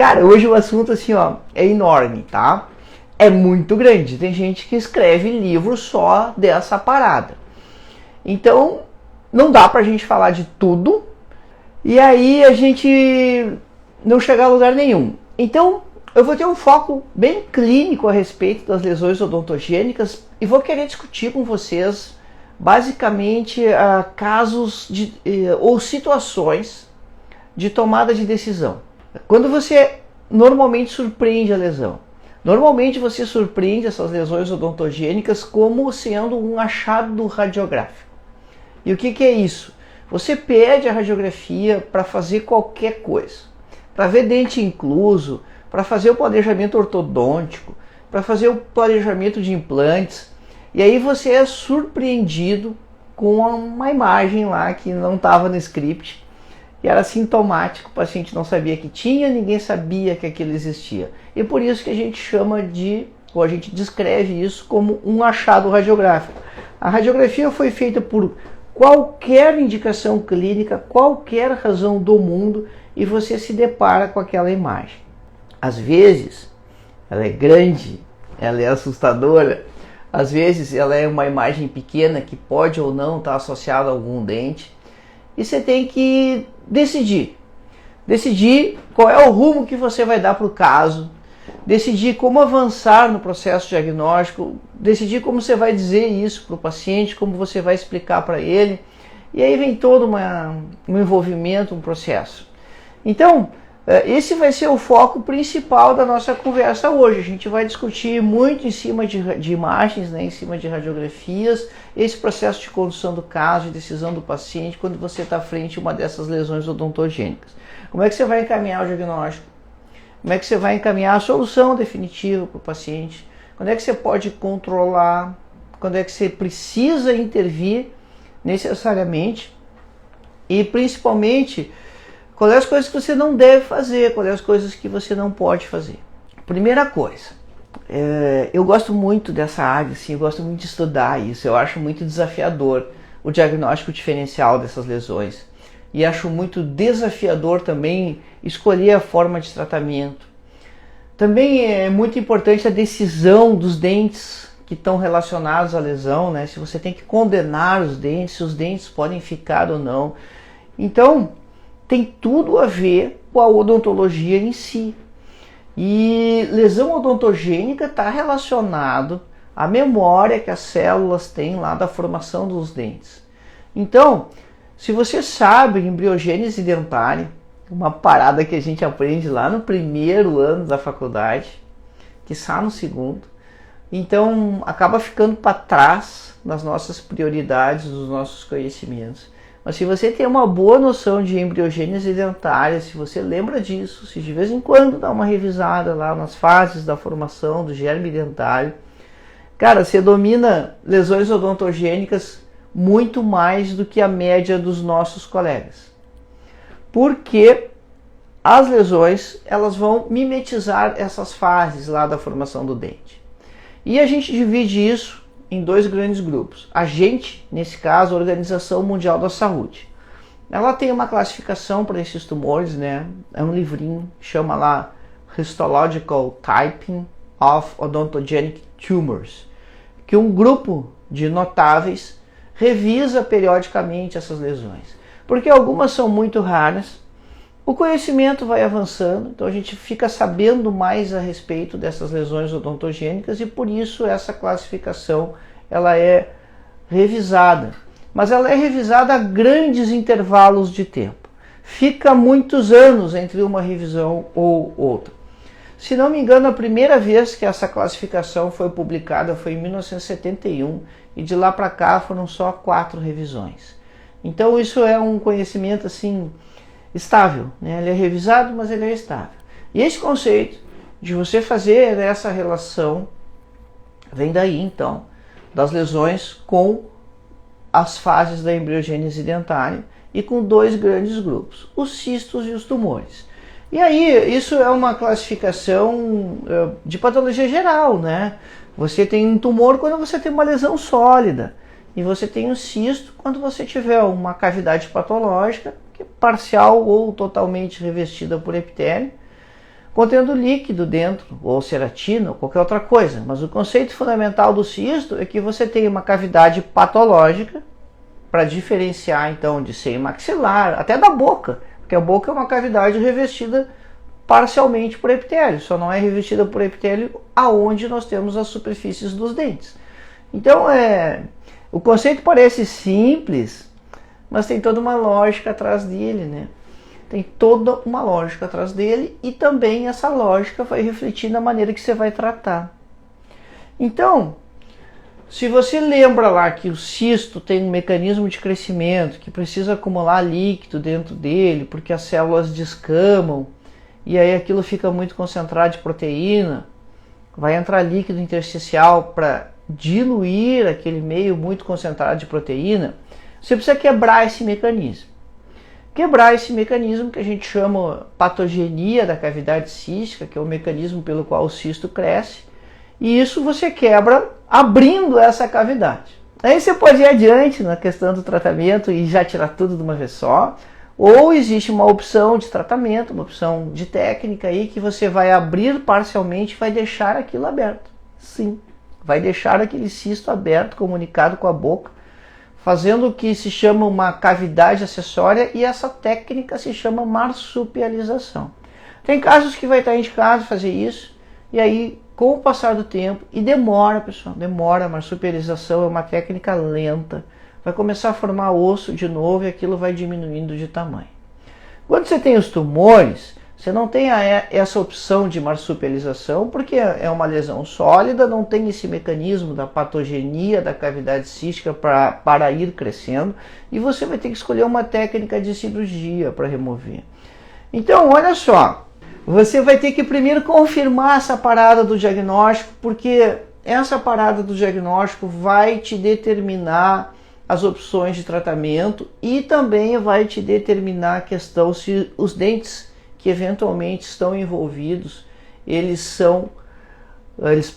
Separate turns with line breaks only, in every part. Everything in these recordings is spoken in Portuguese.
cara, hoje o assunto assim, ó, é enorme, tá? É muito grande. Tem gente que escreve livro só dessa parada. Então, não dá pra gente falar de tudo. E aí a gente não chegar a lugar nenhum. Então, eu vou ter um foco bem clínico a respeito das lesões odontogênicas e vou querer discutir com vocês basicamente casos ou situações de tomada de decisão. Quando você normalmente surpreende a lesão, normalmente você surpreende essas lesões odontogênicas como sendo um achado radiográfico. E o que é isso? Você pede a radiografia para fazer qualquer coisa, para ver dente incluso, para fazer o planejamento ortodôntico, para fazer o planejamento de implantes, e aí você é surpreendido com uma imagem lá que não estava no script, e era sintomático, o paciente não sabia que tinha, ninguém sabia que aquilo existia. E por isso que a gente chama de, ou a gente descreve isso como um achado radiográfico. A radiografia foi feita por qualquer indicação clínica, qualquer razão do mundo, e você se depara com aquela imagem. Às vezes, ela é grande, ela é assustadora, às vezes ela é uma imagem pequena que pode ou não estar associada a algum dente, e você tem que decidir qual é o rumo que você vai dar para o caso, decidir como avançar no processo diagnóstico, decidir como você vai dizer isso para o paciente, como você vai explicar para ele, e aí vem todo um envolvimento, um processo. Então, esse vai ser o foco principal da nossa conversa hoje. A gente vai discutir muito em cima de imagens, né, em cima de radiografias, esse processo de condução do caso, de decisão do paciente, quando você está frente a uma dessas lesões odontogênicas. Como é que você vai encaminhar o diagnóstico? Como é que você vai encaminhar a solução definitiva para o paciente? Quando é que você pode controlar? Quando é que você precisa intervir necessariamente? E principalmente, quais as coisas que você não deve fazer, quais as coisas que você não pode fazer. Primeira coisa, eu gosto muito dessa área, assim, eu gosto muito de estudar isso, eu acho muito desafiador o diagnóstico diferencial dessas lesões. E acho muito desafiador também escolher a forma de tratamento. Também é muito importante a decisão dos dentes que estão relacionados à lesão, né? Se você tem que condenar os dentes, se os dentes podem ficar ou não. Então, tem tudo a ver com a odontologia em si. E lesão odontogênica está relacionado à memória que as células têm lá da formação dos dentes. Então, se você sabe embriogênese dentária, uma parada que a gente aprende lá no primeiro ano da faculdade, quiçá no segundo, então acaba ficando para trás nas nossas prioridades, nos nossos conhecimentos. Mas se você tem uma boa noção de embriogênese dentária, se você lembra disso, se de vez em quando dá uma revisada lá nas fases da formação do germe dentário, cara, você domina lesões odontogênicas muito mais do que a média dos nossos colegas. Porque as lesões, elas vão mimetizar essas fases lá da formação do dente. E a gente divide isso em dois grandes grupos. A gente, nesse caso, a Organização Mundial da Saúde. Ela tem uma classificação para esses tumores, né? É um livrinho, chama lá Histological Typing of Odontogenic Tumors, que um grupo de notáveis revisa periodicamente essas lesões. Porque algumas são muito raras, o conhecimento vai avançando, então a gente fica sabendo mais a respeito dessas lesões odontogênicas e por isso essa classificação ela é revisada. Mas ela é revisada a grandes intervalos de tempo. Fica muitos anos entre uma revisão ou outra. Se não me engano, a primeira vez que essa classificação foi publicada foi em 1971 e de lá para cá foram só 4 revisões. Então isso é um conhecimento assim estável, né? Ele é revisado, mas ele é estável. E esse conceito de você fazer essa relação vem daí então, das lesões com as fases da embriogênese dentária e com 2 grandes grupos, os cistos e os tumores. E aí, isso é uma classificação de patologia geral, né? Você tem um tumor quando você tem uma lesão sólida, e você tem um cisto quando você tiver uma cavidade patológica, que é parcial ou totalmente revestida por epitélio, contendo líquido dentro, ou ceratina, ou qualquer outra coisa. Mas o conceito fundamental do cisto é que você tem uma cavidade patológica, para diferenciar então de seio maxilar, até da boca, porque a boca é uma cavidade revestida parcialmente por epitélio, só não é revestida por epitélio aonde nós temos as superfícies dos dentes. Então o conceito parece simples, mas tem toda uma lógica atrás dele, né? Tem toda uma lógica atrás dele e também essa lógica vai refletir na maneira que você vai tratar. Então, se você lembra lá que o cisto tem um mecanismo de crescimento, que precisa acumular líquido dentro dele, porque as células descamam, e aí aquilo fica muito concentrado de proteína, vai entrar líquido intersticial para diluir aquele meio muito concentrado de proteína, você precisa quebrar esse mecanismo. Quebrar esse mecanismo que a gente chama patogenia da cavidade cística, que é o mecanismo pelo qual o cisto cresce, e isso você quebra abrindo essa cavidade. Aí você pode ir adiante na questão do tratamento e já tirar tudo de uma vez só, ou existe uma opção de tratamento, uma opção de técnica aí que você vai abrir parcialmente e vai deixar aquilo aberto. Sim, vai deixar aquele cisto aberto, comunicado com a boca, fazendo o que se chama uma cavidade acessória, e essa técnica se chama marsupialização. Tem casos que vai estar indicado fazer isso, e aí com o passar do tempo, e demora, pessoal, demora, a marsupialização é uma técnica lenta, vai começar a formar osso de novo e aquilo vai diminuindo de tamanho. Quando você tem os tumores, você não tem essa opção de marsupialização, porque é uma lesão sólida, não tem esse mecanismo da patogenia da cavidade cística para ir crescendo, e você vai ter que escolher uma técnica de cirurgia para remover. Então, olha só, você vai ter que primeiro confirmar essa parada do diagnóstico, porque essa parada do diagnóstico vai te determinar as opções de tratamento e também vai te determinar a questão se os dentes que eventualmente estão envolvidos, eles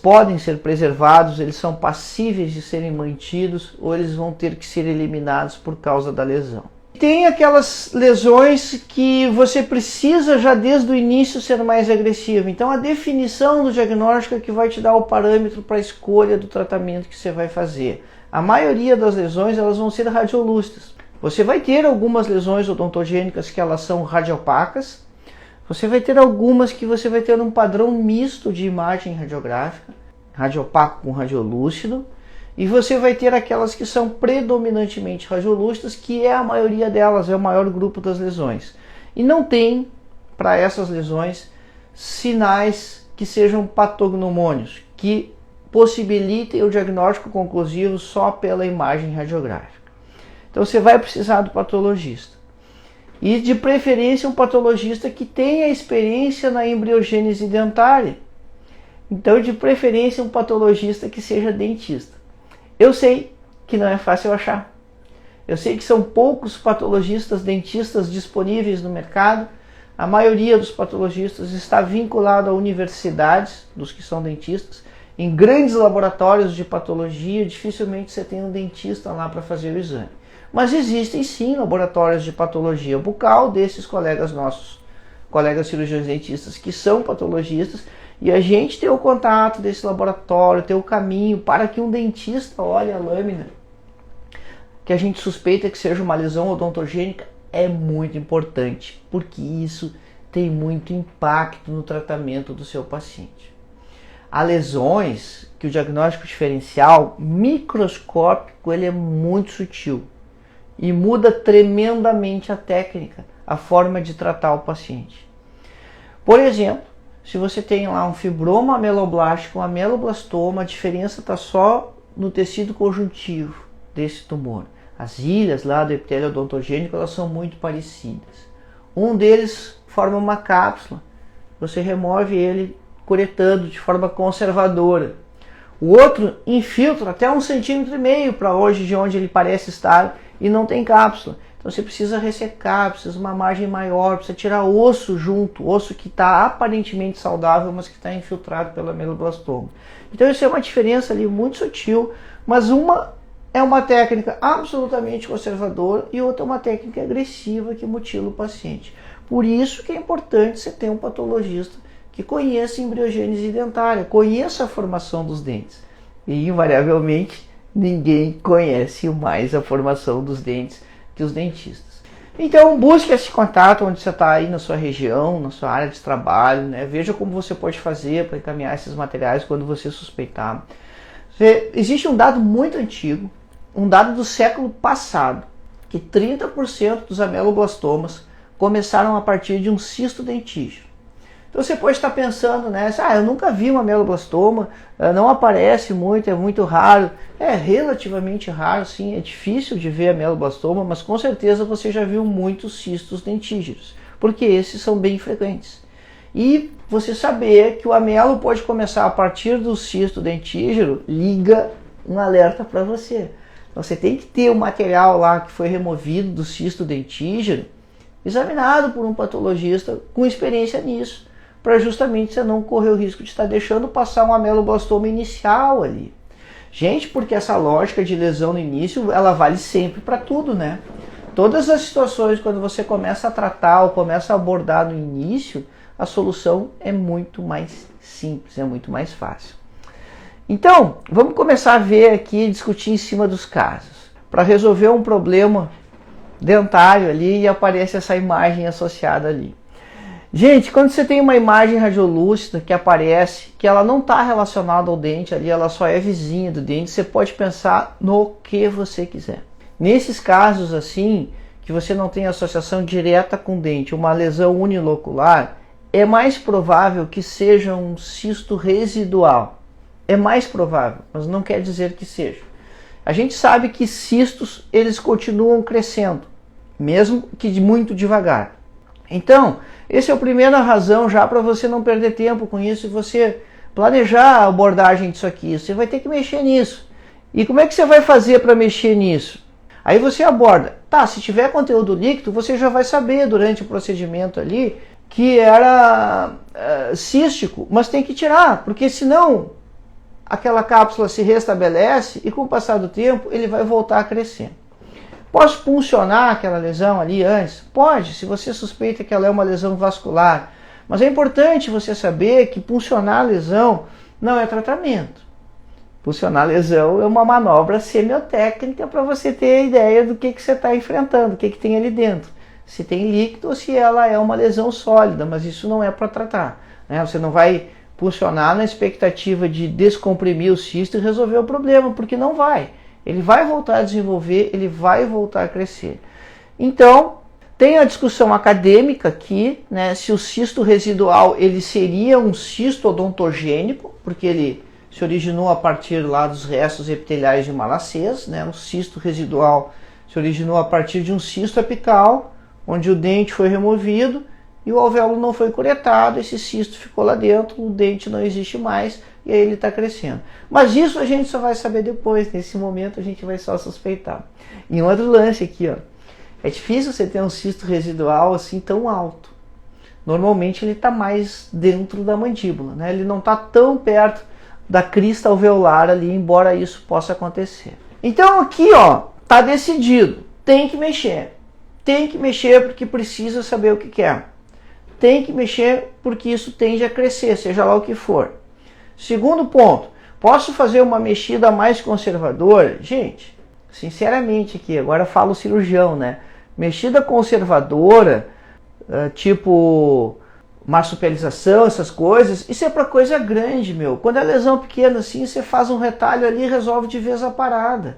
podem ser preservados, eles são passíveis de serem mantidos ou eles vão ter que ser eliminados por causa da lesão. Tem aquelas lesões que você precisa já desde o início ser mais agressivo. Então a definição do diagnóstico é que vai te dar o parâmetro para a escolha do tratamento que você vai fazer. A maioria das lesões elas vão ser radiolúcidas. Você vai ter algumas lesões odontogênicas que elas são radiopacas. Você vai ter algumas que você vai ter um padrão misto de imagem radiográfica, radiopaco com radiolúcido. E você vai ter aquelas que são predominantemente radiolúcidas, que é a maioria delas, é o maior grupo das lesões. E não tem, para essas lesões, sinais que sejam patognomônios, que possibilitem o diagnóstico conclusivo só pela imagem radiográfica. Então você vai precisar do patologista. E de preferência um patologista que tenha experiência na embriogênese dentária. Então de preferência um patologista que seja dentista. Eu sei que não é fácil achar. Eu sei que são poucos patologistas dentistas disponíveis no mercado. A maioria dos patologistas está vinculado a universidades, dos que são dentistas. Em grandes laboratórios de patologia, dificilmente você tem um dentista lá para fazer o exame. Mas existem sim laboratórios de patologia bucal desses colegas nossos, colegas cirurgiões dentistas que são patologistas, e a gente ter o contato desse laboratório, ter o caminho para que um dentista olhe a lâmina, que a gente suspeita que seja uma lesão odontogênica, é muito importante, porque isso tem muito impacto no tratamento do seu paciente. Há lesões que o diagnóstico diferencial microscópico ele é muito sutil e muda tremendamente a técnica, a forma de tratar o paciente. Por exemplo, se você tem lá um fibroma ameloblástico, um ameloblastoma, a diferença está só no tecido conjuntivo desse tumor. As ilhas lá do epitélio odontogênico elas são muito parecidas. Um deles forma uma cápsula, você remove ele curetando de forma conservadora. O outro infiltra até 1,5 cm para hoje de onde ele parece estar e não tem cápsula. Então você precisa ressecar, precisa uma margem maior, precisa tirar osso junto, osso que está aparentemente saudável, mas que está infiltrado pelo ameloblastoma. Então isso é uma diferença ali muito sutil, mas uma é uma técnica absolutamente conservadora e outra é uma técnica agressiva que mutila o paciente. Por isso que é importante você ter um patologista que conheça embriogênese dentária, conheça a formação dos dentes. E invariavelmente ninguém conhece mais a formação dos dentes que os dentistas. Então busque esse contato onde você está aí na sua região, na sua área de trabalho, né? Veja como você pode fazer para encaminhar esses materiais quando você suspeitar. Existe um dado muito antigo, um dado do século passado, que 30% dos ameloblastomas começaram a partir de um cisto dentígeno. Então você pode estar pensando, né? Eu nunca vi um ameloblastoma, não aparece muito, é muito raro. É relativamente raro, sim, é difícil de ver ameloblastoma, mas com certeza você já viu muitos cistos dentígenos, porque esses são bem frequentes. E você saber que o amelo pode começar a partir do cisto dentígeno, liga um alerta para você. Então você tem que ter o material lá que foi removido do cisto dentígeno, examinado por um patologista com experiência nisso, para justamente você não correr o risco de estar deixando passar um ameloblastoma inicial ali. Gente, porque essa lógica de lesão no início, ela vale sempre para tudo, né? Todas as situações, quando você começa a tratar ou começa a abordar no início, a solução é muito mais simples, é muito mais fácil. Então, vamos começar a ver aqui, discutir em cima dos casos. Para resolver um problema dentário ali e aparece essa imagem associada ali. Gente, quando você tem uma imagem radiolúcida que aparece, que ela não está relacionada ao dente ali, ela só é vizinha do dente, você pode pensar no que você quiser. Nesses casos assim, que você não tem associação direta com o dente, uma lesão unilocular, é mais provável que seja um cisto residual. É mais provável, mas não quer dizer que seja. A gente sabe que cistos, eles continuam crescendo, mesmo que muito devagar. Então, essa é a primeira razão já para você não perder tempo com isso e você planejar a abordagem disso aqui. Você vai ter que mexer nisso. E como é que você vai fazer para mexer nisso? Aí você aborda. Tá, se tiver conteúdo líquido, você já vai saber durante o procedimento ali que era cístico, mas tem que tirar, porque senão aquela cápsula se restabelece e com o passar do tempo ele vai voltar a crescer. Posso puncionar aquela lesão ali antes? Pode, se você suspeita que ela é uma lesão vascular. Mas é importante você saber que puncionar a lesão não é tratamento. Puncionar a lesão é uma manobra semiotécnica para você ter ideia do que você está enfrentando, o que tem ali dentro. Se tem líquido ou se ela é uma lesão sólida, mas isso não é para tratar, né? Você não vai puncionar na expectativa de descomprimir o cisto e resolver o problema, porque não vai. Ele vai voltar a desenvolver, ele vai voltar a crescer. Então, tem a discussão acadêmica aqui, né, se o cisto residual ele seria um cisto odontogênico, porque ele se originou a partir lá dos restos epiteliais de Malassez, né, o cisto residual se originou a partir de um cisto apical, onde o dente foi removido e o alvéolo não foi curetado, esse cisto ficou lá dentro, o dente não existe mais, e aí ele está crescendo. Mas isso a gente só vai saber depois, nesse momento a gente vai só suspeitar. E um outro lance aqui, ó, é difícil você ter um cisto residual assim tão alto. Normalmente ele está mais dentro da mandíbula, né? Ele não está tão perto da crista alveolar ali, embora isso possa acontecer. Então aqui, ó, está decidido, tem que mexer. Tem que mexer porque precisa saber o que quer. Tem que mexer porque isso tende a crescer, seja lá o que for. Segundo ponto, posso fazer uma mexida mais conservadora? Gente, sinceramente aqui, agora falo cirurgião, né? Mexida conservadora, tipo marsupialização, essas coisas, isso é para coisa grande, meu. Quando é lesão pequena assim, você faz um retalho ali e resolve de vez a parada.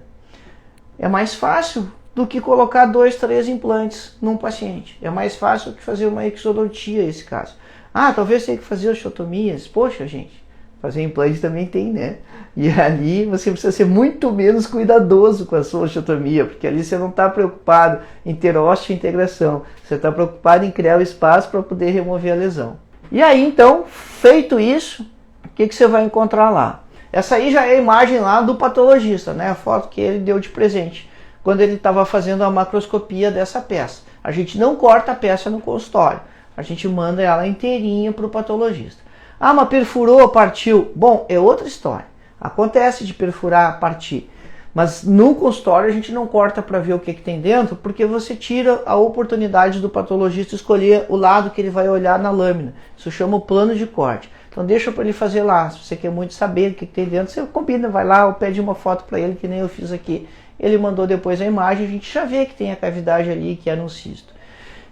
É mais fácil do que colocar 2, 3 implantes num paciente. É mais fácil que fazer uma exodontia nesse caso. Ah, talvez tenha que fazer osteotomias. Poxa, gente, fazer implante também tem, né? E ali você precisa ser muito menos cuidadoso com a sua osteotomia, porque ali você não está preocupado em ter osteointegração. Você está preocupado em criar o espaço para poder remover a lesão. E aí, então, feito isso, o que você vai encontrar lá? Essa aí já é a imagem lá do patologista, né? A foto que ele deu de presente quando ele estava fazendo a macroscopia dessa peça. A gente não corta a peça no consultório, a gente manda ela inteirinha para o patologista. Ah, mas perfurou, partiu. Bom, é outra história. Acontece de perfurar, partir. Mas no consultório a gente não corta para ver o que tem dentro, porque você tira a oportunidade do patologista escolher o lado que ele vai olhar na lâmina. Isso chama o plano de corte. Então deixa para ele fazer lá. Se você quer muito saber o que tem dentro, você combina, vai lá ou pede uma foto para ele, que nem eu fiz aqui. Ele mandou depois a imagem, a gente já vê que tem a cavidade ali, que é no cisto.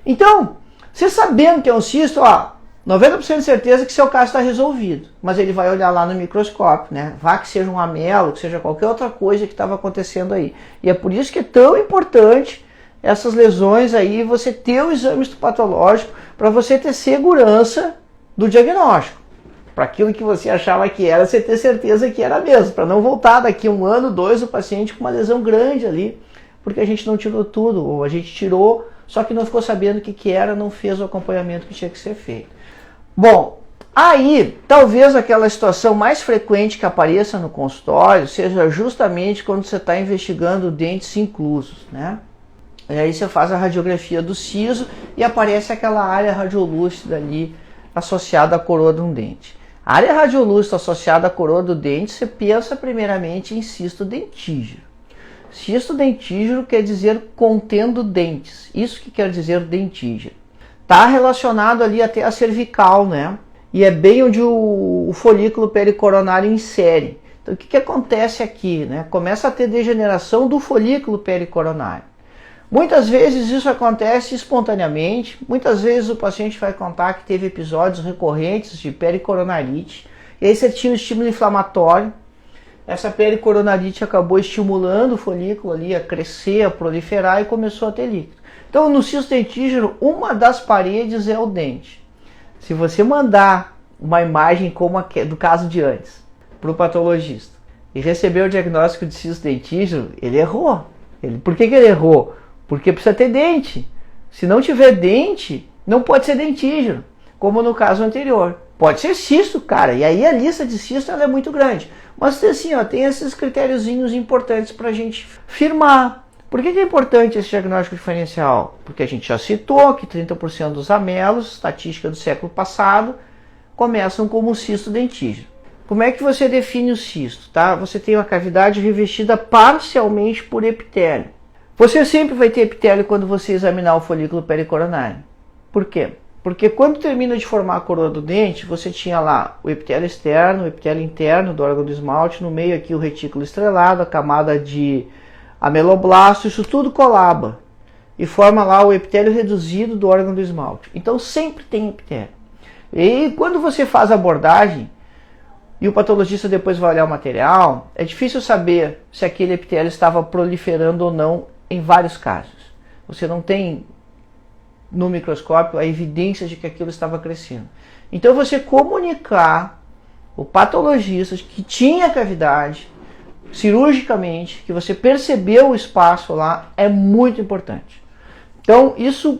Então, você sabendo que é um cisto, 90% de certeza que seu caso está resolvido. Mas ele vai olhar lá no microscópio, né? Vá que seja um amelo, que seja qualquer outra coisa que estava acontecendo aí. E é por isso que é tão importante essas lesões aí, você ter o exame histopatológico para você ter segurança do diagnóstico. Para aquilo que você achava que era, você ter certeza que era mesmo. Para não voltar daqui 1 ano, 2, o paciente com uma lesão grande ali, porque a gente não tirou tudo, ou a gente tirou, só que não ficou sabendo o que era, não fez o acompanhamento que tinha que ser feito. Bom, aí talvez aquela situação mais frequente que apareça no consultório seja justamente quando você está investigando dentes inclusos, né? E aí você faz a radiografia do siso e aparece aquela área radiolúcida ali associada à coroa de um dente. A área radiolúcida associada à coroa do dente, você pensa primeiramente em cisto dentígero. Cisto dentígero quer dizer contendo dentes, isso que quer dizer dentígero. Está relacionado ali até a cervical, né? E é bem onde o folículo pericoronário insere. Então o que acontece aqui, né? Começa a ter degeneração do folículo pericoronário. Muitas vezes isso acontece espontaneamente, muitas vezes o paciente vai contar que teve episódios recorrentes de pericoronarite, e aí você tinha um estímulo inflamatório, essa pericoronarite acabou estimulando o folículo ali a crescer, a proliferar e começou a ter líquido. Então, no cisto dentígero, uma das paredes é o dente. Se você mandar uma imagem como a do caso de antes para o patologista e receber o diagnóstico de cisto dentígero, ele errou. Por que ele errou? Porque precisa ter dente. Se não tiver dente, não pode ser dentígero, como no caso anterior. Pode ser cisto, cara, e aí a lista de cisto ela é muito grande. Mas assim, tem esses critériozinhos importantes para a gente firmar. Por que é importante esse diagnóstico diferencial? Porque a gente já citou que 30% dos amelos, estatística do século passado, começam como cisto dentígero. Como é que você define o cisto? Tá? Você tem uma cavidade revestida parcialmente por epitélio. Você sempre vai ter epitélio quando você examinar o folículo pericoronário. Por quê? Porque quando termina de formar a coroa do dente, você tinha lá o epitélio externo, o epitélio interno do órgão do esmalte, no meio aqui o retículo estrelado, a camada de ameloblasto, isso tudo colaba e forma lá o epitélio reduzido do órgão do esmalte. Então sempre tem epitélio. E quando você faz a abordagem e o patologista depois vai olhar o material, é difícil saber se aquele epitélio estava proliferando ou não em vários casos. Você não tem no microscópio a evidência de que aquilo estava crescendo. Então você comunicar o patologista que tinha cavidade cirurgicamente, que você percebeu o espaço lá, é muito importante. Então isso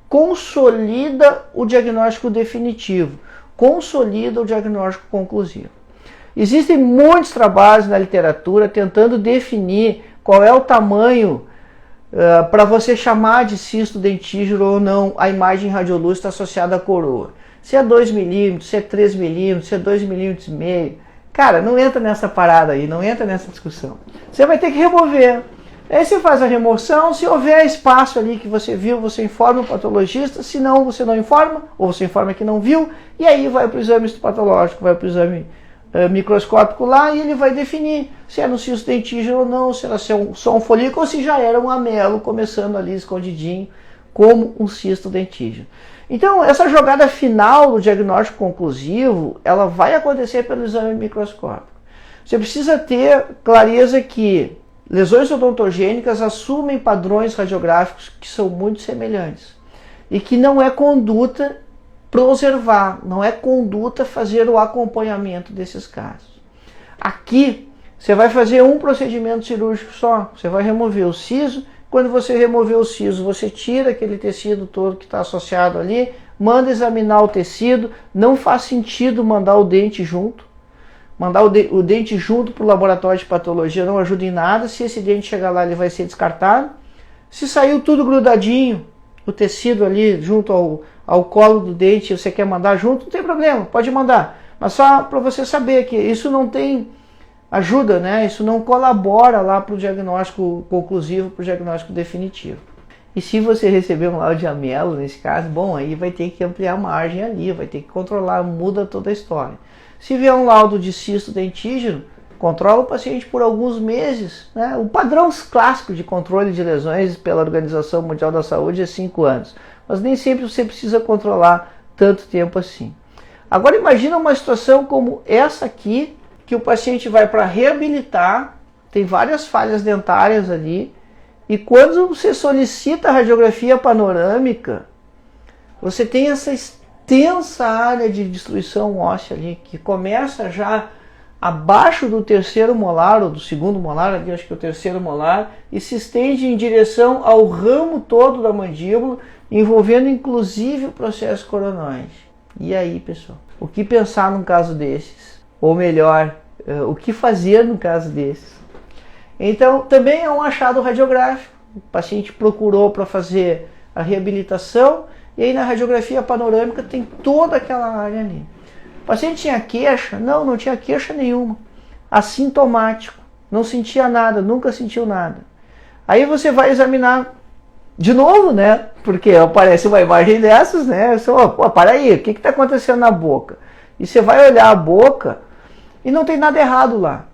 consolida o diagnóstico definitivo, consolida o diagnóstico conclusivo. Existem muitos trabalhos na literatura tentando definir qual é o tamanho para você chamar de cisto dentígero ou não a imagem radiolúcida associada à coroa. Se é 2 milímetros, se é 3 milímetros, se é 2,5 milímetros. Cara, não entra nessa parada aí, não entra nessa discussão. Você vai ter que remover. Aí você faz a remoção, se houver espaço ali que você viu, você informa o patologista, se não, você não informa, ou você informa que não viu, e aí vai para o exame histopatológico, vai para o exame microscópico lá, e ele vai definir se é no cisto dentígero ou não, se era só um folículo, ou se já era um amelo, começando ali escondidinho, como um cisto dentígero. Então, essa jogada final do diagnóstico conclusivo, ela vai acontecer pelo exame microscópico. Você precisa ter clareza que lesões odontogênicas assumem padrões radiográficos que são muito semelhantes e que não é conduta preservar, não é conduta fazer o acompanhamento desses casos. Aqui, você vai fazer um procedimento cirúrgico só, você vai remover o siso. Quando você remover o siso, você tira aquele tecido todo que está associado ali, manda examinar o tecido, não faz sentido mandar o dente junto. Mandar o dente junto para o laboratório de patologia não ajuda em nada, se esse dente chegar lá ele vai ser descartado. Se saiu tudo grudadinho, o tecido ali junto ao colo do dente, você quer mandar junto, não tem problema, pode mandar. Mas só para você saber que isso não tem ajuda, né? Isso não colabora lá para o diagnóstico conclusivo, para o diagnóstico definitivo. E se você receber um laudo de amelo, nesse caso, bom, aí vai ter que ampliar a margem ali, vai ter que controlar, muda toda a história. Se vier um laudo de cisto dentígeno, controla o paciente por alguns meses, né? O padrão clássico de controle de lesões pela Organização Mundial da Saúde é 5 anos, mas nem sempre você precisa controlar tanto tempo assim. Agora imagina uma situação como essa aqui, que o paciente vai para reabilitar, tem várias falhas dentárias ali, e quando você solicita a radiografia panorâmica, você tem essa extensa área de destruição óssea ali, que começa já abaixo do terceiro molar, ou do segundo molar, ali acho que é o terceiro molar, e se estende em direção ao ramo todo da mandíbula, envolvendo inclusive o processo coronoide. E aí, pessoal? O que pensar num caso desses? Ou melhor, o que fazer no caso desses? Então, também é um achado radiográfico. O paciente procurou para fazer a reabilitação e aí na radiografia panorâmica tem toda aquela área ali. O paciente tinha queixa? Não, não tinha queixa nenhuma. Assintomático. Não sentia nada, nunca sentiu nada. Aí você vai examinar de novo, né? Porque aparece uma imagem dessas, né? Pô, para aí, o que está acontecendo na boca? E você vai olhar a boca e não tem nada errado lá.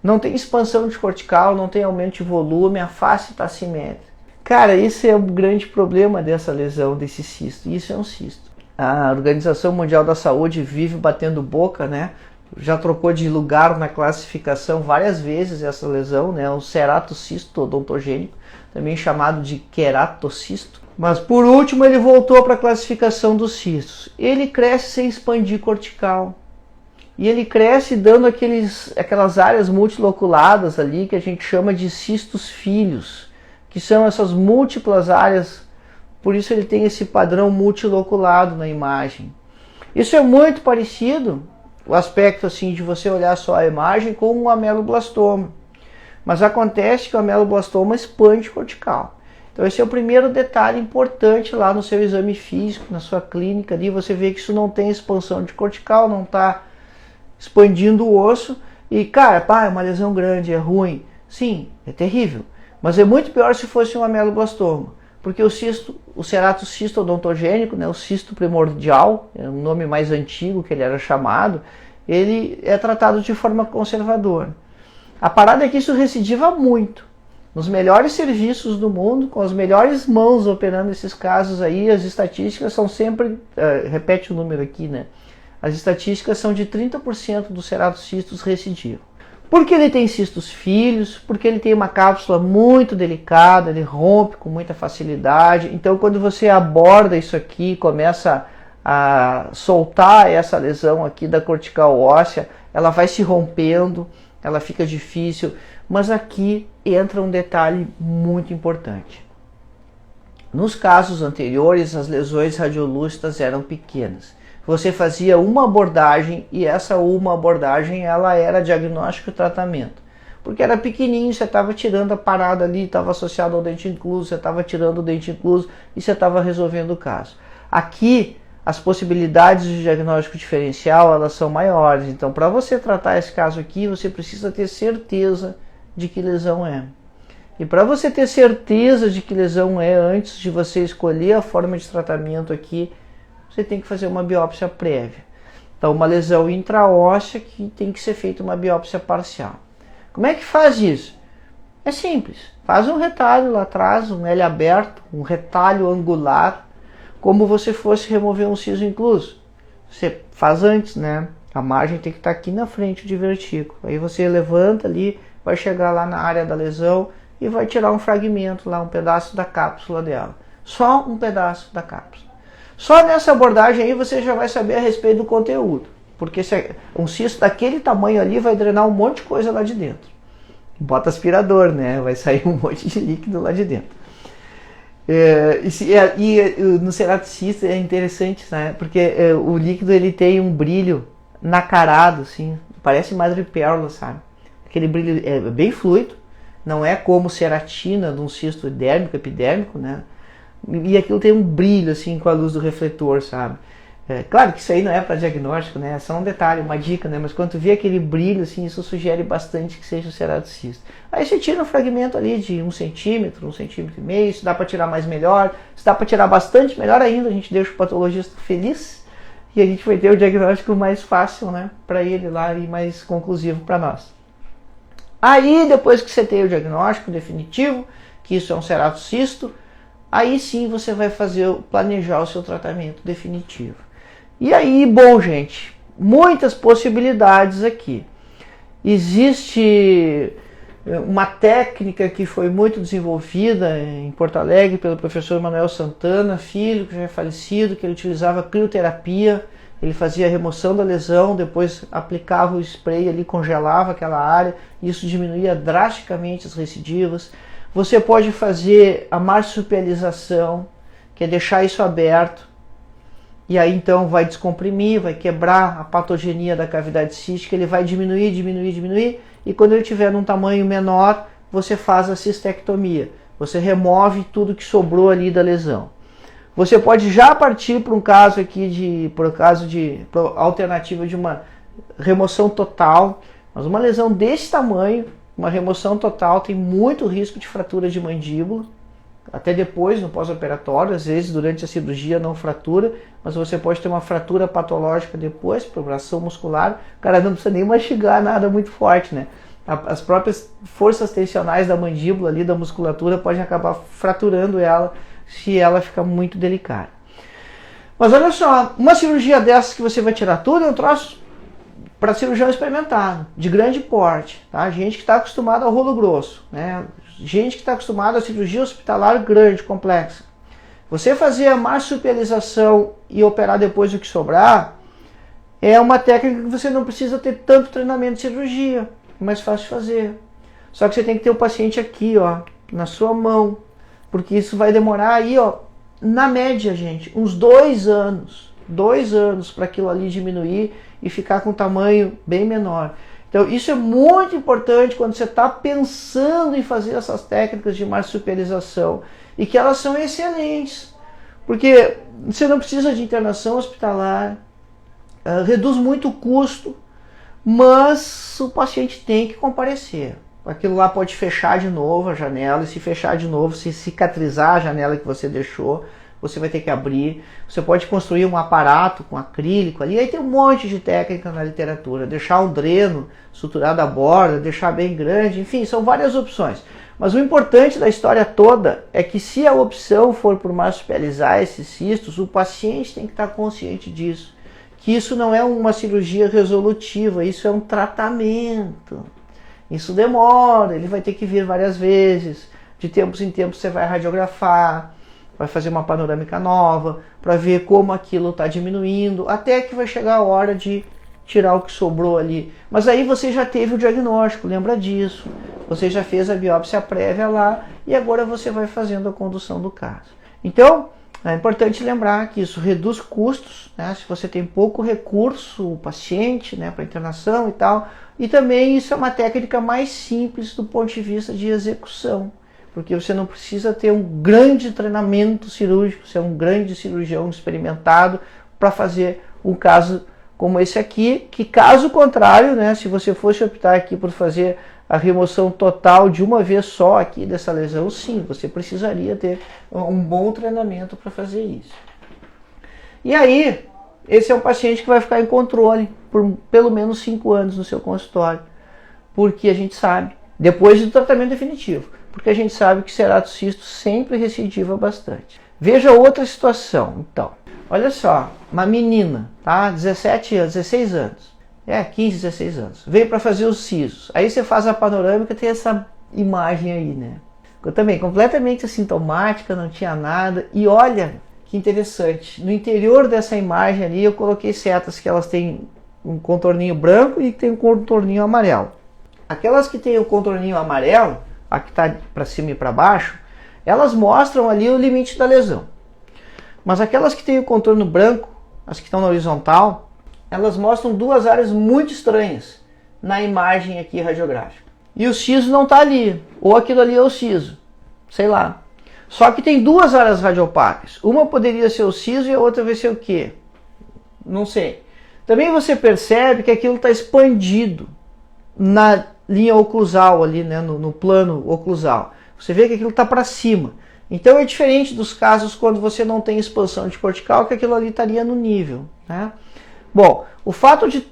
Não tem expansão de cortical, não tem aumento de volume, a face está simétrica. Cara, isso é um grande problema dessa lesão, desse cisto. Isso é um cisto. A Organização Mundial da Saúde vive batendo boca, né? Já trocou de lugar na classificação várias vezes essa lesão, né? O ceratocisto odontogênico, também chamado de queratocisto. Mas por último ele voltou para a classificação dos cistos. Ele cresce sem expandir cortical. E ele cresce dando aquelas áreas multiloculadas ali que a gente chama de cistos filhos, que são essas múltiplas áreas, por isso ele tem esse padrão multiloculado na imagem. Isso é muito parecido, o aspecto assim de você olhar só a imagem, com um ameloblastoma. Mas acontece que o ameloblastoma expande cortical. Então esse é o primeiro detalhe importante lá no seu exame físico, na sua clínica ali, você vê que isso não tem expansão de cortical, não está expandindo o osso, e cara, pá, é uma lesão grande, é ruim. Sim, é terrível, mas é muito pior se fosse um ameloblastoma, porque o ceratocisto odontogênico, né, o cisto primordial, é um nome mais antigo que ele era chamado, ele é tratado de forma conservadora. A parada é que isso recidiva muito. Nos melhores serviços do mundo, com as melhores mãos operando esses casos aí, as estatísticas são sempre, repete o número aqui, né? As estatísticas são de 30% dos ceratocistos recidivam. Porque ele tem cistos filhos, porque ele tem uma cápsula muito delicada, ele rompe com muita facilidade. Então quando você aborda isso aqui, começa a soltar essa lesão aqui da cortical óssea, ela vai se rompendo, ela fica difícil. Mas aqui entra um detalhe muito importante. Nos casos anteriores, as lesões radiolúcidas eram pequenas. Você fazia uma abordagem e essa uma abordagem ela era diagnóstico e tratamento. Porque era pequenininho, você estava tirando a parada ali, estava associado ao dente incluso, você estava tirando o dente incluso e você estava resolvendo o caso. Aqui, as possibilidades de diagnóstico diferencial elas são maiores. Então, para você tratar esse caso aqui, você precisa ter certeza de que lesão é. E para você ter certeza de que lesão é, antes de você escolher a forma de tratamento aqui, você tem que fazer uma biópsia prévia. Então, uma lesão intraóssea que tem que ser feita uma biópsia parcial. Como é que faz isso? É simples. Faz um retalho lá atrás, um L aberto, um retalho angular, como você fosse remover um siso incluso. Você faz antes, né? A margem tem que estar aqui na frente de vertículo. Aí você levanta ali, vai chegar lá na área da lesão e vai tirar um fragmento lá, um pedaço da cápsula dela. Só um pedaço da cápsula. Só nessa abordagem aí você já vai saber a respeito do conteúdo. Porque um cisto daquele tamanho ali vai drenar um monte de coisa lá de dentro. Bota aspirador, né? Vai sair um monte de líquido lá de dentro. E no ceratocisto é interessante, né? Porque o líquido ele tem um brilho nacarado, assim. Parece madrepérola, sabe? Aquele brilho é bem fluido. Não é como ceratina de um cisto edérmico, epidérmico, né? E aquilo tem um brilho assim com a luz do refletor, sabe? Claro que isso aí não é para diagnóstico, né? É só um detalhe, uma dica, né? Mas quando tu vê aquele brilho, assim, isso sugere bastante que seja o ceratocisto. Aí você tira um fragmento ali de 1 centímetro, 1,5 centímetros, se dá para tirar mais melhor, se dá para tirar bastante melhor ainda, a gente deixa o patologista feliz e a gente vai ter o diagnóstico mais fácil, né? Para ele lá e mais conclusivo para nós. Aí, depois que você tem o diagnóstico definitivo, que isso é um ceratocisto, aí sim você vai planejar o seu tratamento definitivo. E aí, bom, gente, muitas possibilidades aqui. Existe uma técnica que foi muito desenvolvida em Porto Alegre pelo professor Manuel Santana, filho, que já é falecido, que ele utilizava crioterapia. Ele fazia a remoção da lesão, depois aplicava o spray ali, congelava aquela área, e isso diminuía drasticamente as recidivas. Você pode fazer a marsupialização, que é deixar isso aberto, e aí então vai descomprimir, vai quebrar a patogenia da cavidade cística, ele vai diminuir, e quando ele tiver num tamanho menor, você faz a cistectomia. Você remove tudo que sobrou ali da lesão. Você pode já partir para um caso aqui alternativa de uma remoção total, mas uma lesão desse tamanho, uma remoção total tem muito risco de fratura de mandíbula, até depois no pós-operatório, às vezes durante a cirurgia não fratura, mas você pode ter uma fratura patológica depois, progressão muscular, o cara não precisa nem mastigar nada muito forte, né? As próprias forças tensionais da mandíbula ali, da musculatura, podem acabar fraturando ela, se ela ficar muito delicada. Mas olha só, uma cirurgia dessas que você vai tirar tudo é um troço para cirurgião experimentado, de grande porte, tá? Gente que está acostumada ao rolo grosso, né? Gente que está acostumada a cirurgia hospitalar grande, complexa. Você fazer a marsupialização e operar depois o que sobrar é uma técnica que você não precisa ter tanto treinamento de cirurgia, é mais fácil de fazer. Só que você tem que ter o paciente aqui, ó, na sua mão, porque isso vai demorar aí, ó, na média, gente, uns 2 anos. 2 anos para aquilo ali diminuir e ficar com um tamanho bem menor. Então isso é muito importante quando você está pensando em fazer essas técnicas de marsupialização, e que elas são excelentes, porque você não precisa de internação hospitalar, reduz muito o custo, mas o paciente tem que comparecer. Aquilo lá pode fechar de novo a janela, e se fechar de novo, se cicatrizar a janela que você deixou, você vai ter que abrir. Você pode construir um aparato com acrílico ali, aí tem um monte de técnica na literatura. Deixar um dreno suturado à borda, deixar bem grande, enfim, são várias opções. Mas o importante da história toda é que se a opção for por marsupializar esses cistos, o paciente tem que estar consciente disso. Que isso não é uma cirurgia resolutiva, isso é um tratamento. Isso demora, ele vai ter que vir várias vezes. De tempos em tempos você vai radiografar, vai fazer uma panorâmica nova, para ver como aquilo está diminuindo, até que vai chegar a hora de tirar o que sobrou ali. Mas aí você já teve o diagnóstico, lembra disso. Você já fez a biópsia prévia lá, e agora você vai fazendo a condução do caso. Então, é importante lembrar que isso reduz custos, né? Se você tem pouco recurso, o paciente, né, para internação e tal, e também isso é uma técnica mais simples do ponto de vista de execução, porque você não precisa ter um grande treinamento cirúrgico, ser um grande cirurgião experimentado para fazer um caso como esse aqui, que caso contrário, né, se você fosse optar aqui por fazer a remoção total de uma vez só aqui dessa lesão, sim, você precisaria ter um bom treinamento para fazer isso. E aí, esse é um paciente que vai ficar em controle por pelo menos 5 anos no seu consultório, porque a gente sabe, depois do tratamento definitivo, porque a gente sabe que ceratocisto sempre recidiva bastante. Veja outra situação, então. Olha só, uma menina, tá? 16 anos. 15, 16 anos. Veio para fazer os sisos. Aí você faz a panorâmica, tem essa imagem aí, né? Eu também, completamente assintomática, não tinha nada. E olha que interessante. No interior dessa imagem ali, eu coloquei setas que elas têm um contorninho branco e tem um contorninho amarelo. Aquelas que têm o contorninho amarelo, a que está para cima e para baixo, elas mostram ali o limite da lesão. Mas aquelas que têm o contorno branco, as que estão na horizontal, elas mostram 2 áreas muito estranhas na imagem aqui radiográfica. E o siso não está ali, ou aquilo ali é o siso, sei lá. Só que tem 2 áreas radiopáticas. Uma poderia ser o siso e a outra vai ser o quê? Não sei. Também você percebe que aquilo está expandido na linha oclusal ali, né, no plano oclusal. Você vê que aquilo está para cima. Então é diferente dos casos quando você não tem expansão de cortical, que aquilo ali estaria no nível, né? Bom, o fato de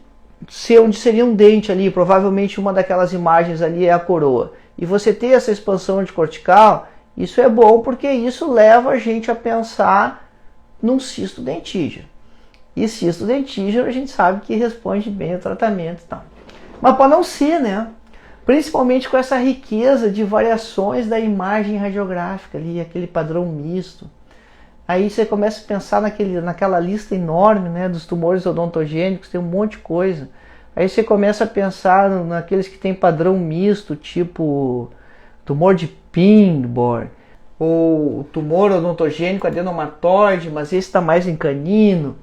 ser onde seria um dente ali, provavelmente uma daquelas imagens ali é a coroa, e você ter essa expansão de cortical, isso é bom porque isso leva a gente a pensar num cisto dentígeno. E cisto dentígeno a gente sabe que responde bem ao tratamento e tal. Mas pode não ser, né? Principalmente com essa riqueza de variações da imagem radiográfica ali, aquele padrão misto. Aí você começa a pensar naquela lista enorme, né, dos tumores odontogênicos, tem um monte de coisa. Aí você começa a pensar naqueles que tem padrão misto, tipo tumor de Pindborn, ou tumor odontogênico adenomatoide, mas esse está mais em canino.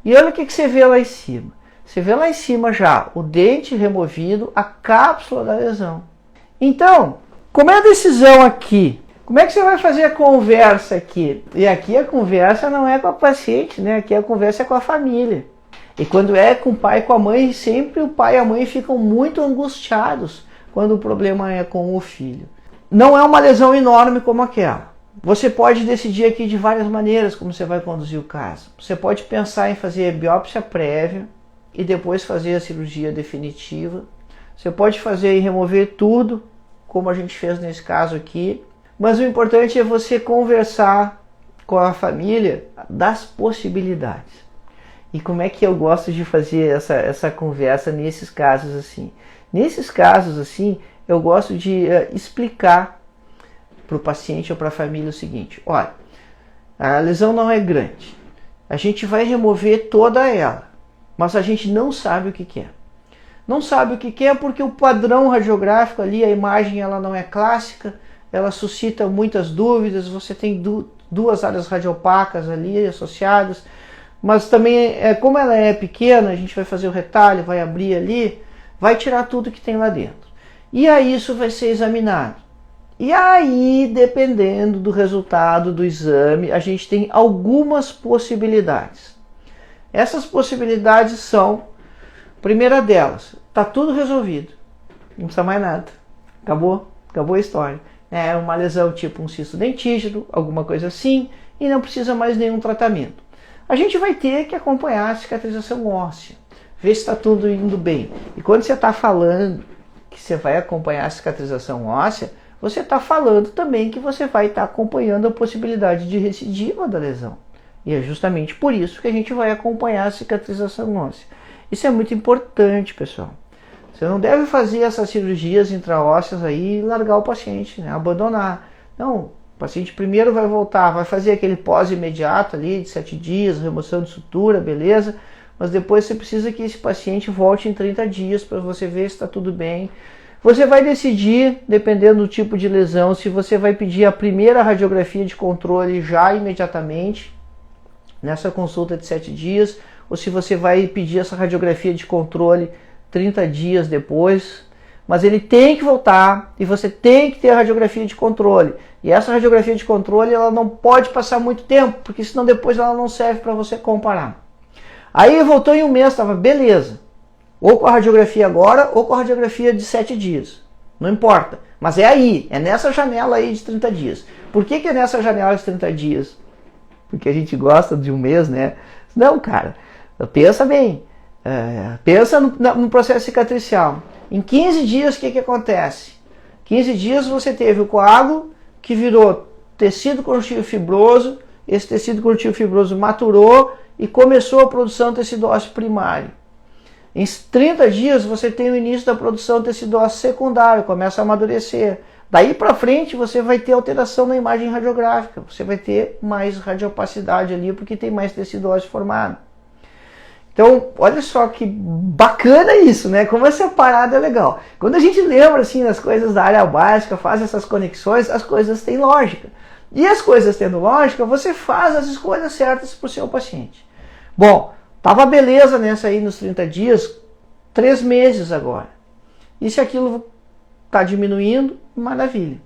E olha o que você vê lá em cima. Você vê lá em cima já o dente removido, a cápsula da lesão. Então, como é a decisão aqui? Como é que você vai fazer a conversa aqui? E aqui a conversa não é com a paciente, né? Aqui a conversa é com a família. E quando é com o pai e com a mãe, sempre o pai e a mãe ficam muito angustiados quando o problema é com o filho. Não é uma lesão enorme como aquela. Você pode decidir aqui de várias maneiras como você vai conduzir o caso. Você pode pensar em fazer biópsia prévia e depois fazer a cirurgia definitiva. Você pode fazer e remover tudo, como a gente fez nesse caso aqui. Mas o importante é você conversar com a família das possibilidades. E como é que eu gosto de fazer essa conversa nesses casos assim? Nesses casos assim, eu gosto de explicar para o paciente ou para a família o seguinte: olha, a lesão não é grande. A gente vai remover toda ela, mas a gente não sabe o que é. Não sabe o que é porque o padrão radiográfico ali, a imagem ela não é clássica, ela suscita muitas dúvidas, você tem duas áreas radiopacas ali associadas, mas também, como ela é pequena, a gente vai fazer o retalho, vai abrir ali, vai tirar tudo que tem lá dentro. E aí isso vai ser examinado. E aí, dependendo do resultado do exame, a gente tem algumas possibilidades. Essas possibilidades são, primeira delas, está tudo resolvido, não precisa mais nada, acabou a história. É uma lesão tipo um cisto dentígeno, alguma coisa assim, e não precisa mais nenhum tratamento. A gente vai ter que acompanhar a cicatrização óssea, ver se está tudo indo bem. E quando você está falando que você vai acompanhar a cicatrização óssea, você está falando também que você vai estar acompanhando a possibilidade de recidiva da lesão. E é justamente por isso que a gente vai acompanhar a cicatrização óssea. Isso é muito importante, pessoal. Você não deve fazer essas cirurgias intraósseas aí e largar o paciente, né? Abandonar. Não, o paciente primeiro vai voltar, vai fazer aquele pós imediato ali de 7 dias, remoção de sutura, beleza? Mas depois você precisa que esse paciente volte em 30 dias para você ver se está tudo bem. Você vai decidir, dependendo do tipo de lesão, se você vai pedir a primeira radiografia de controle já imediatamente, nessa consulta de 7 dias, ou se você vai pedir essa radiografia de controle 30 dias depois. Mas ele tem que voltar e você tem que ter a radiografia de controle. E essa radiografia de controle ela não pode passar muito tempo, porque senão depois ela não serve para você comparar. Aí voltou em um mês, estava beleza. Ou com a radiografia agora, ou com a radiografia de 7 dias. Não importa. Mas é aí, é nessa janela aí de 30 dias. Por que é nessa janela de 30 dias? Porque a gente gosta de um mês, né? Não, cara, pensa bem. Pensa no processo cicatricial. Em 15 dias, o que acontece? 15 dias você teve o coágulo que virou tecido conjuntivo fibroso, esse tecido conjuntivo fibroso maturou e começou a produção de tecido ósseo primário. Em 30 dias você tem o início da produção de tecido ósseo secundário, começa a amadurecer. Daí para frente você vai ter alteração na imagem radiográfica, você vai ter mais radiopacidade ali porque tem mais tecido ósseo formado. Então, olha só que bacana isso, né? Como essa parada é legal. Quando a gente lembra assim das coisas da área básica, faz essas conexões, as coisas têm lógica. E as coisas tendo lógica, você faz as escolhas certas para o seu paciente. Bom, tava beleza nessa aí nos 30 dias, 3 meses agora. E se aquilo está diminuindo, maravilha.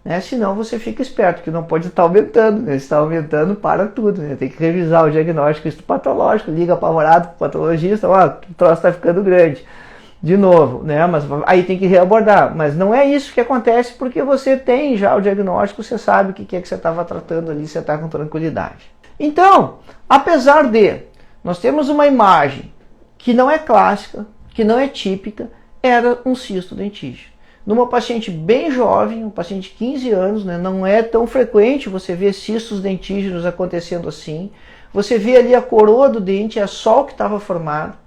né? Senão você fica esperto, que não pode estar aumentando, né? Se está aumentando, para tudo, né? Tem que revisar o diagnóstico histopatológico, liga apavorado para o patologista, ó, o troço está ficando grande. De novo, né? Mas aí tem que reabordar. Mas não é isso que acontece, porque você tem já o diagnóstico, você sabe o que é que você estava tratando ali, você está com tranquilidade. Então, apesar de nós temos uma imagem que não é clássica, que não é típica, era um cisto dentígeno. Numa paciente bem jovem, um paciente de 15 anos, né, não é tão frequente você ver cistos dentígenos acontecendo assim. Você vê ali a coroa do dente, é só o que estava formado.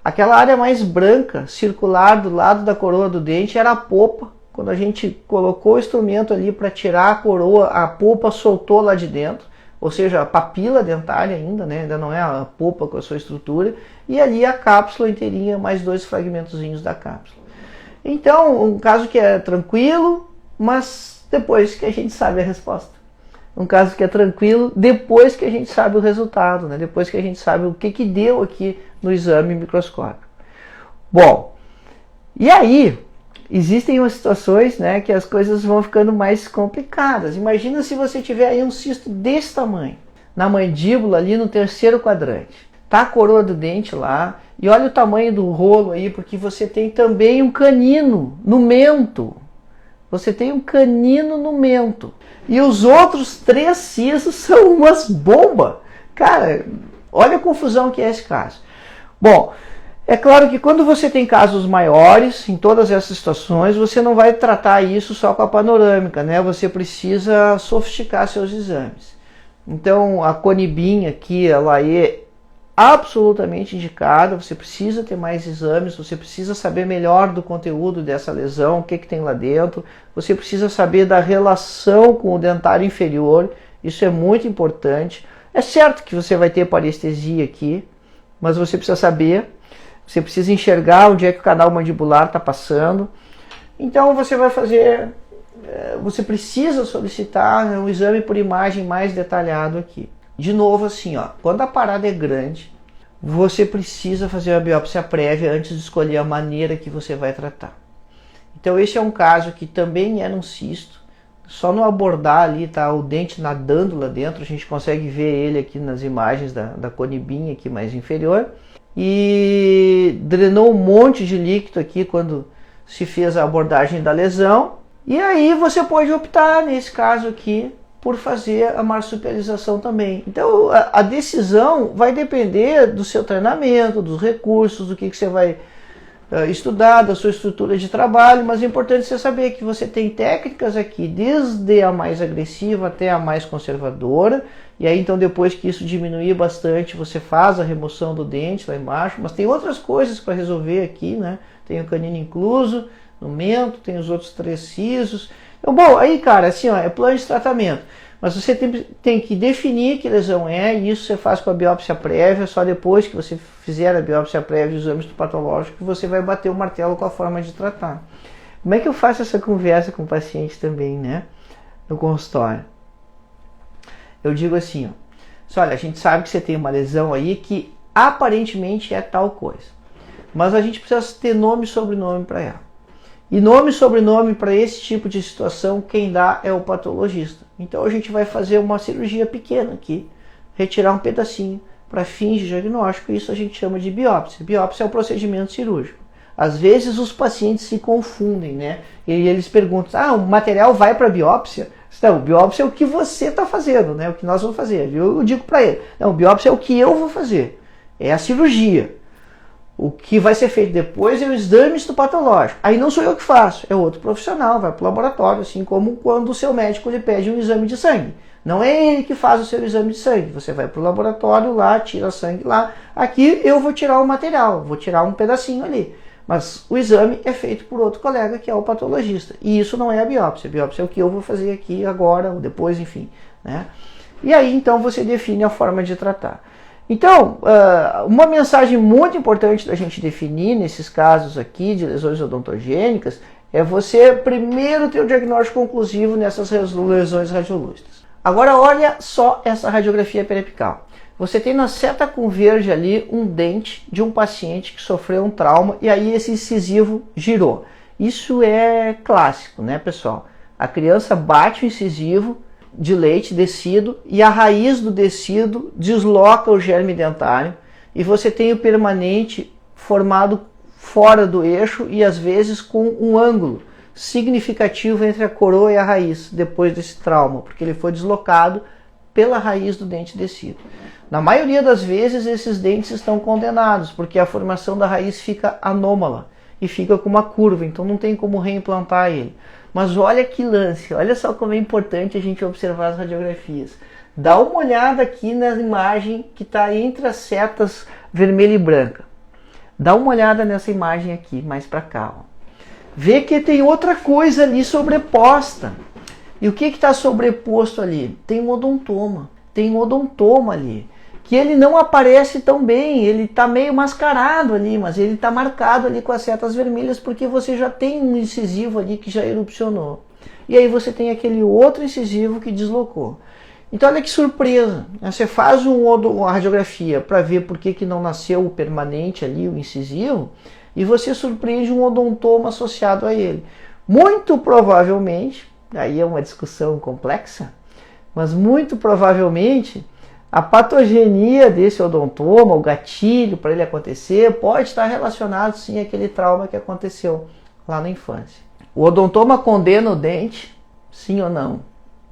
Aquela área mais branca, circular do lado da coroa do dente, era a polpa. Quando a gente colocou o instrumento ali para tirar a coroa, a polpa soltou lá de dentro, ou seja, a papila dentária ainda, né? Ainda não é a polpa com a sua estrutura, e ali a cápsula inteirinha, mais 2 fragmentozinhos da cápsula. Então, um caso que é tranquilo, mas depois que a gente sabe a resposta. Um caso que é tranquilo, depois que a gente sabe o resultado, né? Depois que a gente sabe o que deu aqui no exame microscópico. Bom, e aí existem umas situações, né, que as coisas vão ficando mais complicadas. Imagina se você tiver aí um cisto desse tamanho, na mandíbula ali no 3º quadrante. Tá a coroa do dente lá, e olha o tamanho do rolo aí, porque você tem também um canino no mento. Você tem um canino no mento. E os outros 3 cistos são umas bombas. Cara, olha a confusão que é esse caso. Bom, é claro que quando você tem casos maiores, em todas essas situações, você não vai tratar isso só com a panorâmica, né? Você precisa sofisticar seus exames. Então, a conibinha aqui, ela é absolutamente indicada, você precisa ter mais exames, você precisa saber melhor do conteúdo dessa lesão, o que tem lá dentro, você precisa saber da relação com o dentário inferior, isso é muito importante. É certo que você vai ter parestesia aqui, mas você precisa saber, você precisa enxergar onde é que o canal mandibular está passando. Então você vai fazer, você precisa solicitar um exame por imagem mais detalhado aqui. De novo assim, ó, quando a parada é grande, você precisa fazer a biópsia prévia antes de escolher a maneira que você vai tratar. Então esse é um caso que também era um cisto. Só no abordar ali, tá o dente nadando lá dentro, a gente consegue ver ele aqui nas imagens da conibinha aqui mais inferior. E drenou um monte de líquido aqui quando se fez a abordagem da lesão. E aí você pode optar, nesse caso aqui, por fazer a marsupialização também. Então a decisão vai depender do seu treinamento, dos recursos, do que você vai estudar, da sua estrutura de trabalho, mas é importante você saber que você tem técnicas aqui, desde a mais agressiva até a mais conservadora, e aí então depois que isso diminuir bastante, você faz a remoção do dente lá embaixo, mas tem outras coisas para resolver aqui, né? Tem o canino incluso, no mento, tem os outros 3 sisos. Então, bom, aí cara, assim, ó, é plano de tratamento. Mas você tem que definir que lesão é, e isso você faz com a biópsia prévia, só depois que você fizer a biópsia prévia e os exames patológicos que você vai bater o martelo com a forma de tratar. Como é que eu faço essa conversa com o paciente também, né? No consultório. Eu digo assim, ó, olha, a gente sabe que você tem uma lesão aí que aparentemente é tal coisa, mas a gente precisa ter nome e sobrenome para ela. E nome e sobrenome para esse tipo de situação, quem dá é o patologista. Então a gente vai fazer uma cirurgia pequena aqui, retirar um pedacinho para fins de diagnóstico, isso a gente chama de biópsia. Biópsia é um procedimento cirúrgico. Às vezes os pacientes se confundem, né? E eles perguntam, o material vai para biópsia? Não, biópsia é o que você está fazendo, né? O que nós vamos fazer. Eu digo para ele, não, biópsia é o que eu vou fazer, é a cirurgia. O que vai ser feito depois é o exame histopatológico. Aí não sou eu que faço, é outro profissional, vai para o laboratório, assim como quando o seu médico lhe pede um exame de sangue. Não é ele que faz o seu exame de sangue, você vai para o laboratório lá, tira sangue lá. Aqui eu vou tirar o material, vou tirar um pedacinho ali. Mas o exame é feito por outro colega, que é o patologista. E isso não é a biópsia. A biópsia é o que eu vou fazer aqui, agora, ou depois, enfim, né? E aí então você define a forma de tratar. Então, uma mensagem muito importante da gente definir nesses casos aqui de lesões odontogênicas é você primeiro ter o diagnóstico conclusivo nessas lesões radiolúcidas. Agora olha só essa radiografia periapical. Você tem na seta com verde ali um dente de um paciente que sofreu um trauma e aí esse incisivo girou. Isso é clássico, né, pessoal? A criança bate o incisivo de leite, descido, e a raiz do descido desloca o germe dentário e você tem o permanente formado fora do eixo e às vezes com um ângulo significativo entre a coroa e a raiz depois desse trauma, porque ele foi deslocado pela raiz do dente descido. Na maioria das vezes esses dentes estão condenados, porque a formação da raiz fica anômala e fica com uma curva, então não tem como reimplantar ele. Mas olha que lance, olha só como é importante a gente observar as radiografias. Dá uma olhada aqui na imagem que está entre as setas vermelha e branca. Dá uma olhada nessa imagem aqui, mais para cá. Ó. Vê que tem outra coisa ali sobreposta. E o que está sobreposto ali? Tem um odontoma. Tem um odontoma ali. Que ele não aparece tão bem, ele está meio mascarado ali, mas ele está marcado ali com as setas vermelhas porque você já tem um incisivo ali que já erupcionou. E aí você tem aquele outro incisivo que deslocou. Então olha que surpresa, você faz uma radiografia para ver por que não nasceu o permanente ali, o incisivo, e você surpreende um odontoma associado a ele. Muito provavelmente, aí é uma discussão complexa, mas muito provavelmente a patogenia desse odontoma, o gatilho para ele acontecer, pode estar relacionado sim àquele trauma que aconteceu lá na infância. O odontoma condena o dente, sim ou não?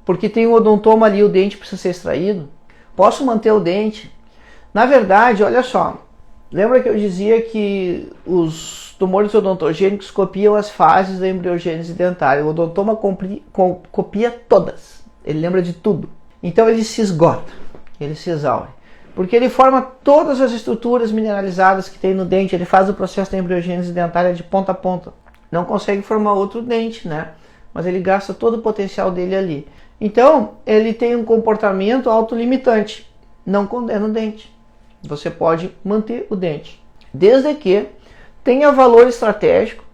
Porque tem um odontoma ali, o dente precisa ser extraído. Posso manter o dente? Na verdade, olha só, lembra que eu dizia que os tumores odontogênicos copiam as fases da embriogênese dentária. O odontoma copia todas, ele lembra de tudo. Então ele se esgota, ele se exaure. Porque ele forma todas as estruturas mineralizadas que tem no dente, ele faz o processo da embriogênese dentária de ponta a ponta. Não consegue formar outro dente, né? Mas ele gasta todo o potencial dele ali. Então, ele tem um comportamento autolimitante, não condena o dente. Você pode manter o dente, desde que tenha valor estratégico.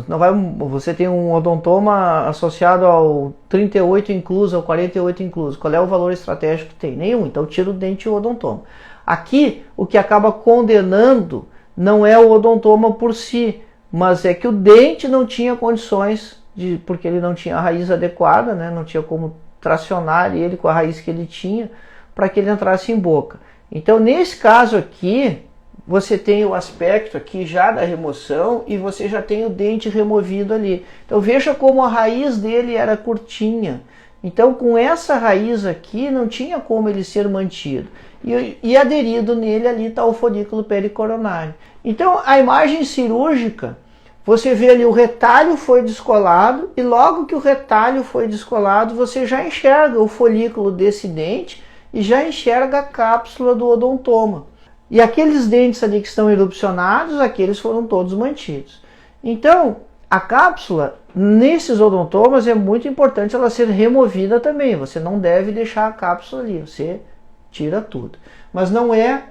Não vai, você tem um odontoma associado ao 38 incluso, ao 48 incluso. Qual é o valor estratégico que tem? Nenhum, então tira o dente e o odontoma. Aqui, o que acaba condenando não é o odontoma por si, mas é que o dente não tinha condições, porque ele não tinha a raiz adequada, né? Não tinha como tracionar ele com a raiz que ele tinha para que ele entrasse em boca. Então, nesse caso aqui, você tem o aspecto aqui já da remoção e você já tem o dente removido ali. Então, veja como a raiz dele era curtinha. Então, com essa raiz aqui, não tinha como ele ser mantido. E aderido nele ali está o folículo pericoronário. Então, a imagem cirúrgica, você vê ali o retalho foi descolado e logo que o retalho foi descolado, você já enxerga o folículo desse dente e já enxerga a cápsula do odontoma. E aqueles dentes ali que estão erupcionados, aqueles foram todos mantidos. Então, a cápsula, nesses odontomas, é muito importante ela ser removida também. Você não deve deixar a cápsula ali, você tira tudo. Mas não é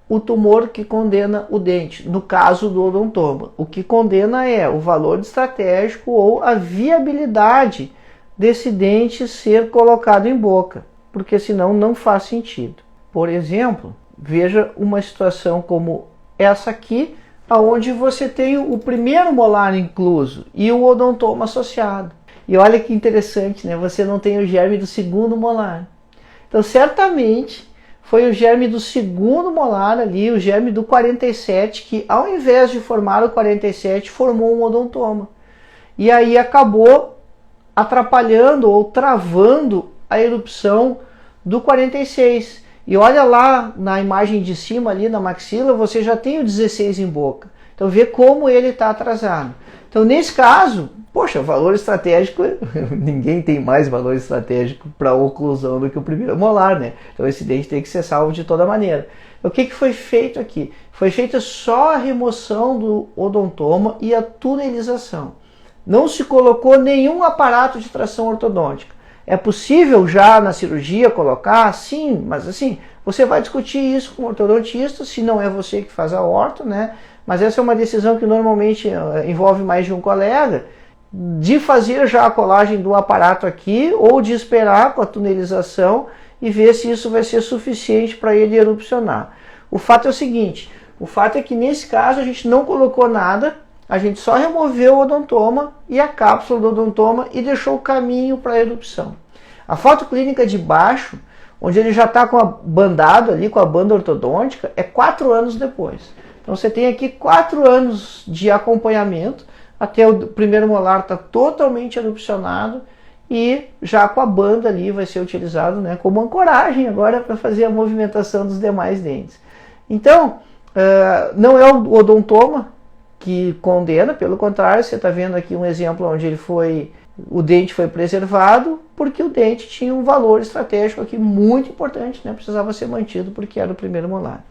o tumor que condena o dente, no caso do odontoma. O que condena é o valor estratégico ou a viabilidade desse dente ser colocado em boca, porque senão não faz sentido. Por exemplo, veja uma situação como essa aqui, onde você tem o primeiro molar incluso e o odontoma associado. E olha que interessante, né? Você não tem o germe do segundo molar. Então, certamente, foi o germe do segundo molar ali, o germe do 47, que ao invés de formar o 47, formou um odontoma. E aí acabou atrapalhando ou travando a erupção do 46. E olha lá na imagem de cima, ali na maxila, você já tem o 16 em boca. Então vê como ele está atrasado. Então nesse caso, poxa, valor estratégico, ninguém tem mais valor estratégico para oclusão do que o primeiro molar, né? Então esse dente tem que ser salvo de toda maneira. O que foi feito aqui? Foi feita só a remoção do odontoma e a tunelização. Não se colocou nenhum aparato de tração ortodôntica. É possível já na cirurgia colocar? Sim, mas assim, você vai discutir isso com o ortodontista, se não é você que faz a orto, né? Mas essa é uma decisão que normalmente envolve mais de um colega, de fazer já a colagem do aparato aqui ou de esperar com a tunelização e ver se isso vai ser suficiente para ele erupcionar. O fato é o seguinte, o fato é que nesse caso a gente não colocou nada a gente só removeu o odontoma e a cápsula do odontoma e deixou o caminho para a erupção. A foto clínica de baixo, onde ele já está com a bandado ali, com a banda ortodôntica, é 4 anos depois. Então você tem aqui 4 anos de acompanhamento, até o primeiro molar está totalmente erupcionado e já com a banda ali vai ser utilizado, né, como ancoragem agora para fazer a movimentação dos demais dentes. Então, não é o odontoma que condena, pelo contrário, você está vendo aqui um exemplo onde o dente foi preservado porque o dente tinha um valor estratégico aqui muito importante, né? Precisava ser mantido porque era o primeiro molar.